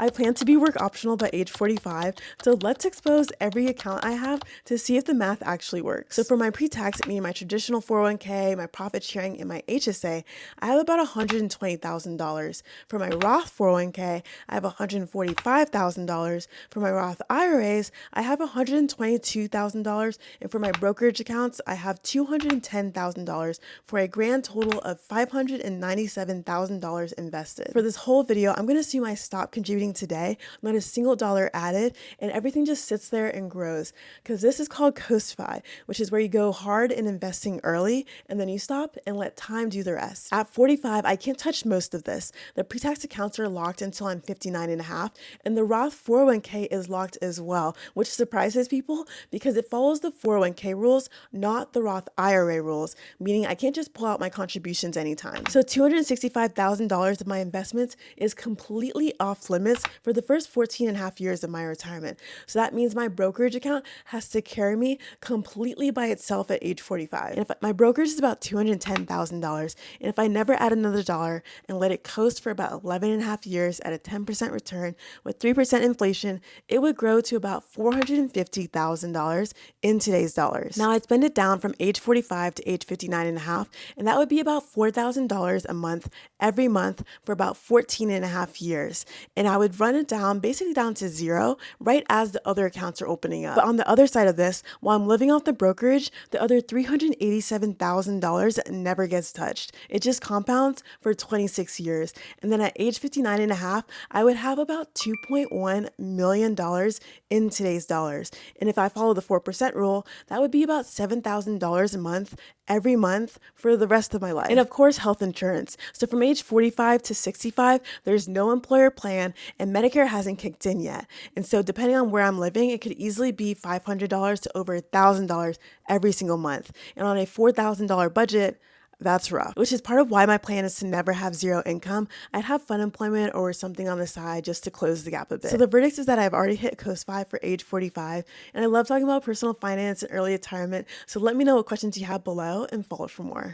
I plan to be work optional by age 45, so let's expose every account I have to see if the math actually works. So for my pre-tax, meaning my traditional 401k, my profit sharing, and my HSA, I have about $120,000. For my Roth 401k, I have $145,000. For my Roth IRAs, I have $122,000. And for my brokerage accounts, I have $210,000 for a grand total of $597,000 invested. For this whole video, I'm going to assume I stop contributing today, not a single dollar added, and everything just sits there and grows. Because this is called coast-fi, which is where you go hard in investing early and then you stop and let time do the rest. At 45, I can't touch most of this. The pre-tax accounts are locked until I'm 59 and a half, and the Roth 401k is locked as well, which surprises people because it follows the 401k rules, not the Roth IRA rules, meaning I can't just pull out my contributions anytime. So $265,000 of my investments is completely off limits for the first 14 and a half years of my retirement. So that means my brokerage account has to carry me completely by itself at age 45. And if my brokerage is about $210,000, and if I never add another dollar and let it coast for about 11 and a half years at a 10% return with 3% inflation, it would grow to about $450,000 in today's dollars. Now I'd spend it down from age 45 to age 59 and a half, and that would be about $4,000 a month every month for about 14 and a half years. And I would run it down, basically down to zero, right as the other accounts are opening up. But on the other side of this, while I'm living off the brokerage, the other $387,000 never gets touched. It just compounds for 26 years. And then at age 59 and a half, I would have about $2.1 million in today's dollars. And if I follow the 4% rule, that would be about $7,000 a month every month for the rest of my life. And of course, health insurance. So from age 45 to 65, there's no employer plan and Medicare hasn't kicked in yet. And so depending on where I'm living, it could easily be $500 to over $1,000 every single month. And on a $4,000 budget, that's rough, which is part of why my plan is to never have zero income. I'd have fun employment or something on the side just to close the gap a bit. So the verdict is that I've already hit Coast 5 for age 45, and I love talking about personal finance and early retirement. So let me know what questions you have below and follow for more.